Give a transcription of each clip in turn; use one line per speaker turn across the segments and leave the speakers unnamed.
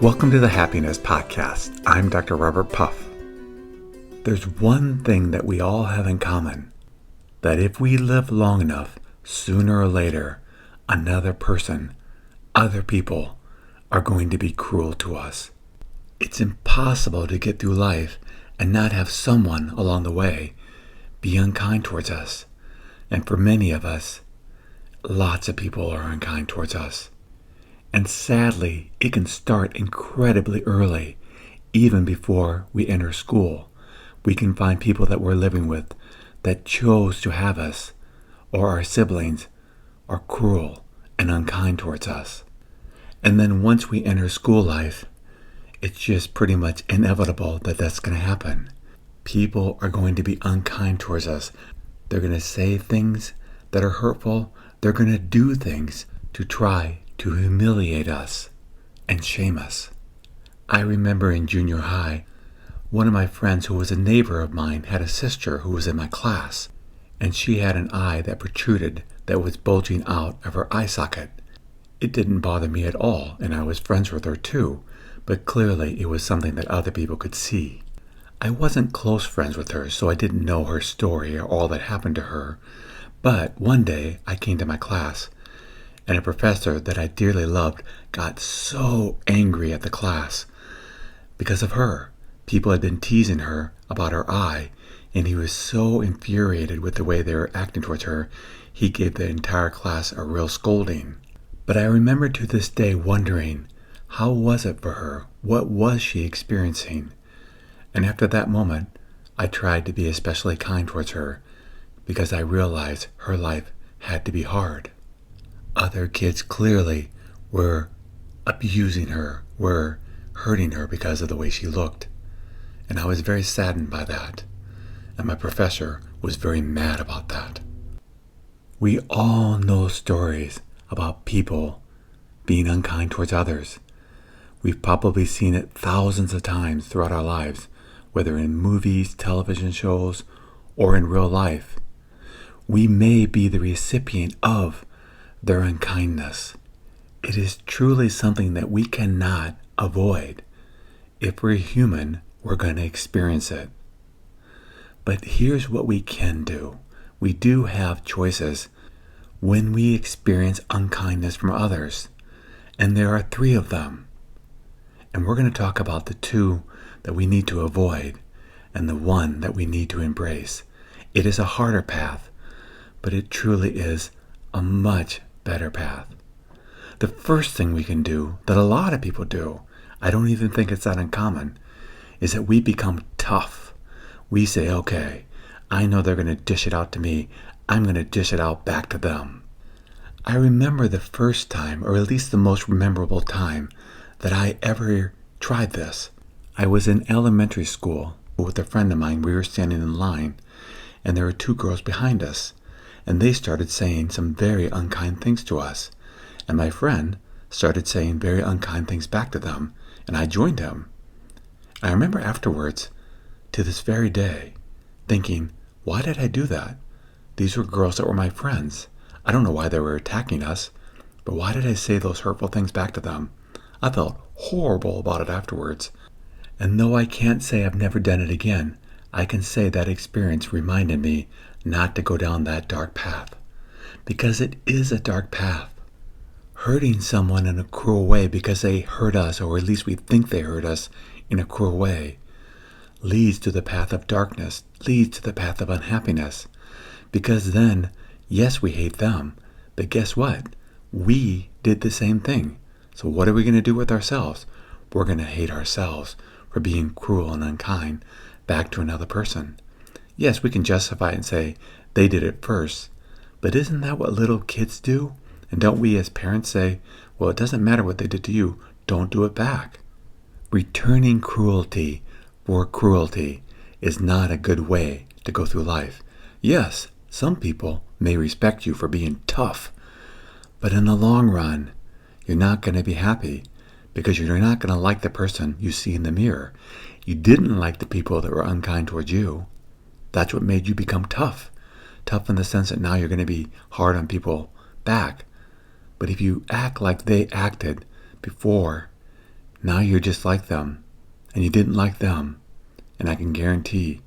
Welcome to the Happiness Podcast. I'm Dr. Robert Puff. There's one thing that we all have in common, that if we live long enough, sooner or later, another person, other people, are going to be cruel to us. It's impossible to get through life and not have someone along the way be unkind towards us. And for many of us, lots of people are unkind towards us. And sadly, it can start incredibly early, even before we enter school. We can find people that we're living with that chose to have us, or our siblings, are cruel and unkind towards us. And then once we enter school life, it's just pretty much inevitable that that's going to happen. People are going to be unkind towards us. They're going to say things that are hurtful. They're going to do things to try to humiliate us and shame us. I remember in junior high, one of my friends who was a neighbor of mine had a sister who was in my class, and she had an eye that protruded that was bulging out of her eye socket. It didn't bother me at all, and I was friends with her too, but clearly it was something that other people could see. I wasn't close friends with her, so I didn't know her story or all that happened to her, but one day I came to my class, and a professor that I dearly loved got so angry at the class because of her. People had been teasing her about her eye, and he was so infuriated with the way they were acting towards her, he gave the entire class a real scolding. But I remember to this day wondering, how was it for her? What was she experiencing? And after that moment, I tried to be especially kind towards her because I realized her life had to be hard. Other kids clearly were abusing her, were hurting her because of the way she looked. And I was very saddened by that. And my professor was very mad about that. We all know stories about people being unkind towards others. We've probably seen it thousands of times throughout our lives, whether in movies, television shows, or in real life. We may be the recipient of their unkindness. It is truly something that we cannot avoid. If we're human, we're going to experience it. But here's what we can do. We do have choices when we experience unkindness from others. And there are 3 of them. And we're going to talk about the 2 that we need to avoid and the 1 that we need to embrace. It is a harder path, but it truly is a much better path. The first thing we can do, that a lot of people do, I don't even think it's that uncommon, is that we become tough. We say, okay, I know they're going to dish it out to me. I'm going to dish it out back to them. I remember the first time, or at least the most memorable time, that I ever tried this. I was in elementary school with a friend of mine. We were standing in line, and there were 2 girls behind us. And they started saying some very unkind things to us. And my friend started saying very unkind things back to them, and I joined him. I remember afterwards, to this very day, thinking, why did I do that? These were girls that were my friends. I don't know why they were attacking us, but why did I say those hurtful things back to them? I felt horrible about it afterwards. And though I can't say I've never done it again, I can say that experience reminded me not to go down that dark path, because it is a dark path. Hurting someone in a cruel way because they hurt us, or at least we think they hurt us in a cruel way, leads to the path of darkness, leads to the path of unhappiness. Because then, yes, we hate them, but guess what? We did the same thing. So what are we going to do with ourselves? We're going to hate ourselves for being cruel and unkind back to another person. Yes, we can justify it and say, they did it first. But isn't that what little kids do? And don't we as parents say, well, it doesn't matter what they did to you, don't do it back. Returning cruelty for cruelty is not a good way to go through life. Yes, some people may respect you for being tough, but in the long run, you're not going to be happy because you're not going to like the person you see in the mirror. You didn't like the people that were unkind towards you. That's what made you become tough. Tough in the sense that now you're going to be hard on people back. But if you act like they acted before, Now you're just like them, and you didn't like them, and I can guarantee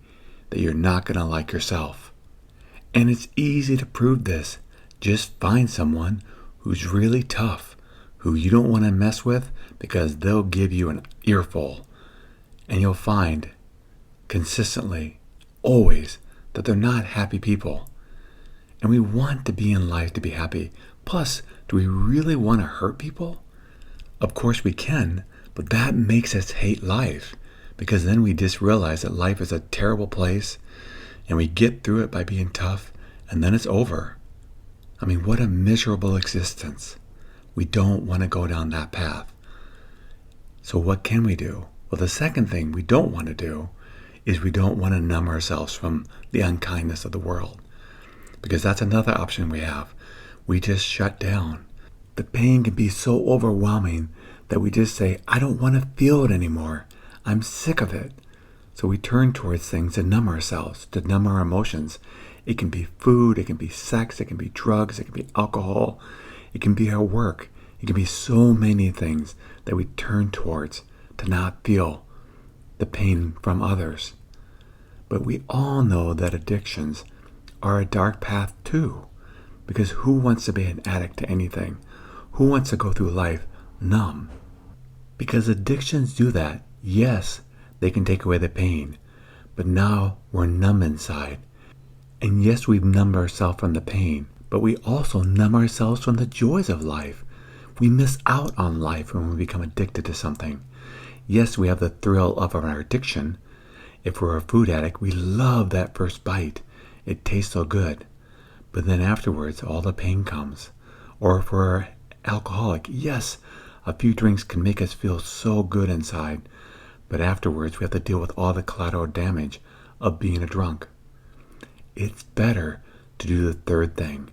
that you're not going to like yourself. And it's easy to prove this. Just find someone who's really tough, who you don't want to mess with because they'll give you an earful. And you'll find consistently, always, that they're not happy people. And we want to be in life to be happy. Plus, do we really want to hurt people? Of course we can, but that makes us hate life, because then we just realize that life is a terrible place and we get through it by being tough, and then it's over. I mean, what a miserable existence. We don't want to go down that path. So what can we do? Well, the second thing we don't want to do is we don't want to numb ourselves from the unkindness of the world, because that's another option we have. We just shut down. The pain can be so overwhelming that we just say, I don't want to feel it anymore. I'm sick of it. So we turn towards things to numb ourselves, to numb our emotions. It can be food, it can be sex, it can be drugs, it can be alcohol, it can be our work. It can be so many things that we turn towards to not feel the pain from others. But we all know that addictions are a dark path too, because who wants to be an addict to anything? Who wants to go through life numb? Because addictions do that. Yes, they can take away the pain, but now we're numb inside. And yes, we've numbed ourselves from the pain, but we also numb ourselves from the joys of life. We miss out on life when we become addicted to something. Yes, we have the thrill of our addiction. If we're a food addict, we love that first bite. It tastes so good. But then afterwards, all the pain comes. Or if we're alcoholic, yes, a few drinks can make us feel so good inside. But afterwards, we have to deal with all the collateral damage of being a drunk. It's better to do the third thing.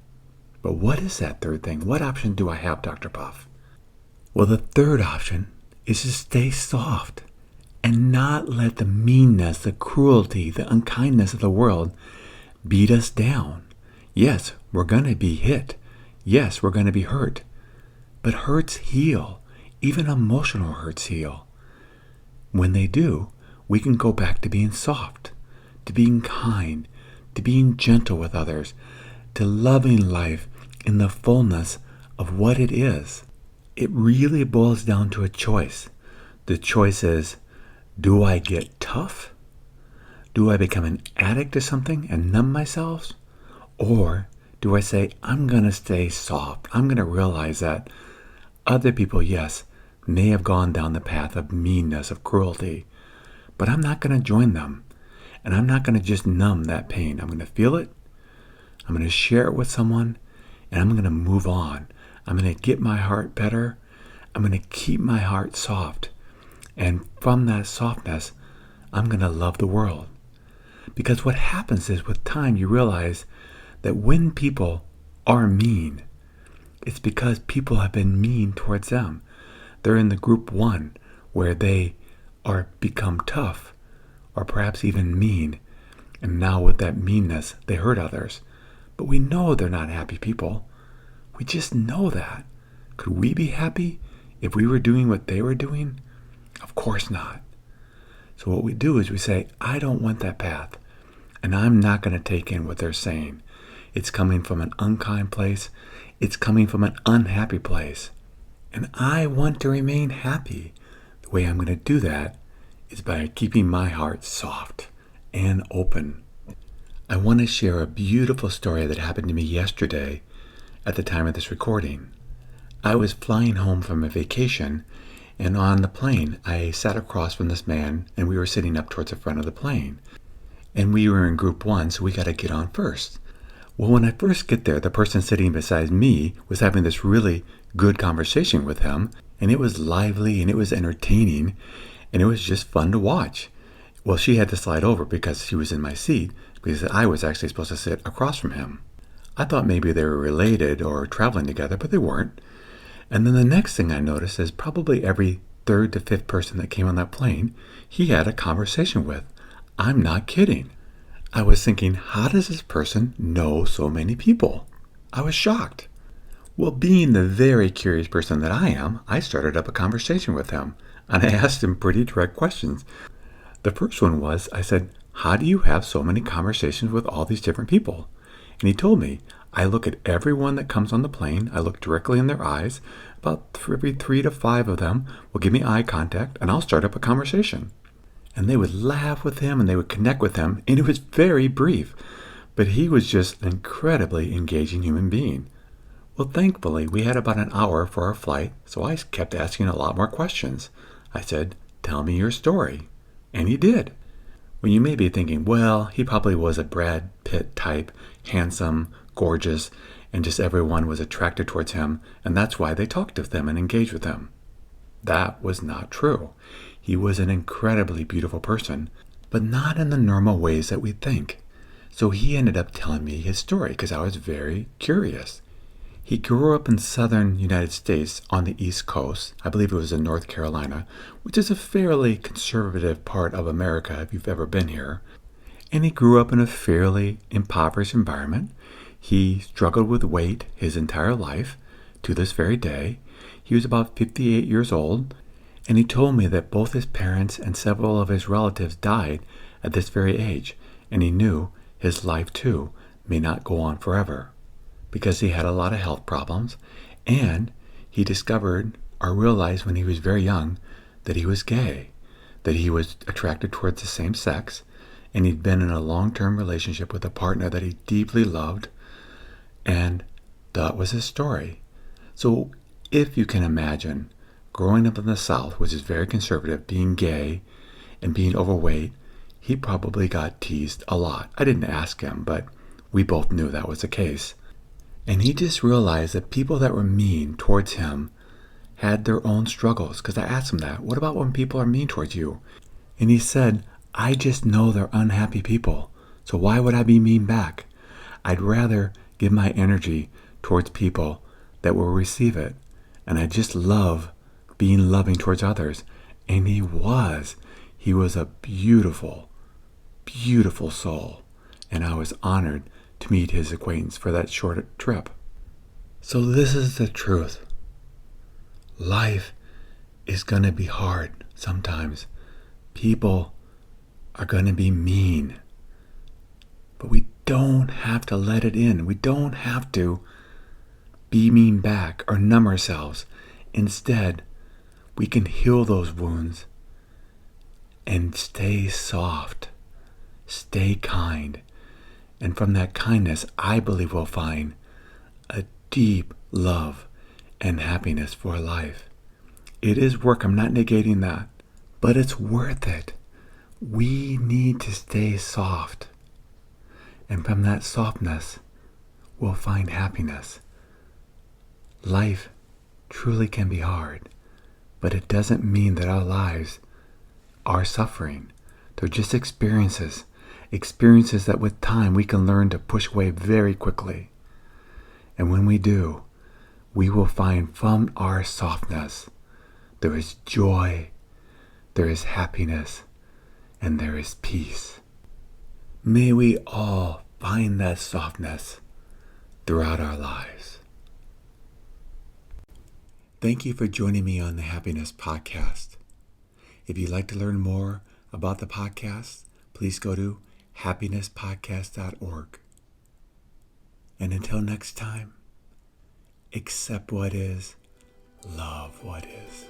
But what is that third thing? What option do I have, Dr. Puff? Well, the third option is to stay soft and not let the meanness, the cruelty, the unkindness of the world beat us down. Yes, we're going to be hit. Yes, we're going to be hurt. But hurts heal. Even emotional hurts heal. When they do, we can go back to being soft, to being kind, to being gentle with others, to loving life in the fullness of what it is. It really boils down to a choice. The choice is, do I get tough? Do I become an addict to something and numb myself? Or do I say, I'm going to stay soft. I'm going to realize that other people, yes, may have gone down the path of meanness, of cruelty, but I'm not going to join them. And I'm not going to just numb that pain. I'm going to feel it. I'm going to share it with someone, and I'm going to move on. I'm going to get my heart better. I'm going to keep my heart soft. And from that softness, I'm going to love the world. Because what happens is, with time, you realize that when people are mean, it's because people have been mean towards them. They're in the group one, where they are become tough, or perhaps even mean, and now with that meanness, they hurt others. But we know they're not happy people. We just know that. Could we be happy if we were doing what they were doing? Of course not. So what we do is we say, I don't want that path, and I'm not going to take in what they're saying. It's coming from an unkind place. It's coming from an unhappy place. And I want to remain happy. The way I'm going to do that is by keeping my heart soft and open. I want to share a beautiful story that happened to me yesterday at the time of this recording. I was flying home from a vacation, and on the plane, I sat across from this man, and we were sitting up towards the front of the plane. And we were in group one, so we got to get on first. Well, when I first get there, the person sitting beside me was having this really good conversation with him, and it was lively and it was entertaining, and it was just fun to watch. Well, she had to slide over because she was in my seat, because I was actually supposed to sit across from him. I thought maybe they were related or traveling together, but they weren't. And then the next thing I noticed is probably every third to fifth person that came on that plane, he had a conversation with. I'm not kidding. I was thinking, how does this person know so many people? I was shocked. Well, being the very curious person that I am, I started up a conversation with him. And I asked him pretty direct questions. The first one was, I said, how do you have so many conversations with all these different people? And he told me, I look at everyone that comes on the plane. I look directly in their eyes. About every 3 to 5 of them will give me eye contact, and I'll start up a conversation. And they would laugh with him, and they would connect with him, and it was very brief. But he was just an incredibly engaging human being. Well, thankfully, we had about an hour for our flight, so I kept asking a lot more questions. I said, tell me your story. And he did. Well, you may be thinking, well, he probably was a Brad Pitt type, handsome, gorgeous, and just everyone was attracted towards him, and that's why they talked with him and engaged with him. That was not true. He was an incredibly beautiful person, but not in the normal ways that we think. So he ended up telling me his story because I was very curious. He grew up in southern United States on the East Coast. I believe it was in North Carolina, which is a fairly conservative part of America if you've ever been here. And he grew up in a fairly impoverished environment. He struggled with weight his entire life to this very day. He was about 58 years old, and he told me that both his parents and several of his relatives died at this very age, and he knew his life too may not go on forever, because he had a lot of health problems, and he discovered or realized when he was very young that he was gay, that he was attracted towards the same sex, and he'd been in a long-term relationship with a partner that he deeply loved, and that was his story. So if you can imagine growing up in the South, which is very conservative, being gay and being overweight, he probably got teased a lot. I didn't ask him, but we both knew that was the case. And he just realized that people that were mean towards him had their own struggles. Because I asked him that, what about when people are mean towards you? And he said, I just know they're unhappy people. So why would I be mean back? I'd rather give my energy towards people that will receive it. And I just love being loving towards others. And he was. He was a beautiful, beautiful soul. And I was honored to meet his acquaintance for that short trip. So this is the truth. Life is going to be hard sometimes. People are going to be mean. But we don't have to let it in. We don't have to be mean back or numb ourselves. Instead, we can heal those wounds and stay soft, stay kind. And from that kindness, I believe we'll find a deep love and happiness for life. It is work, I'm not negating that, but it's worth it. We need to stay soft. And from that softness, we'll find happiness. Life truly can be hard, but it doesn't mean that our lives are suffering. They're just experiences that with time we can learn to push away very quickly. And when we do, we will find from our softness there is joy, there is happiness, and there is peace. May we all find that softness throughout our lives. Thank you for joining me on the Happiness Podcast. If you'd like to learn more about the podcast, please go to happinesspodcast.org. And until next time, accept what is, love what is.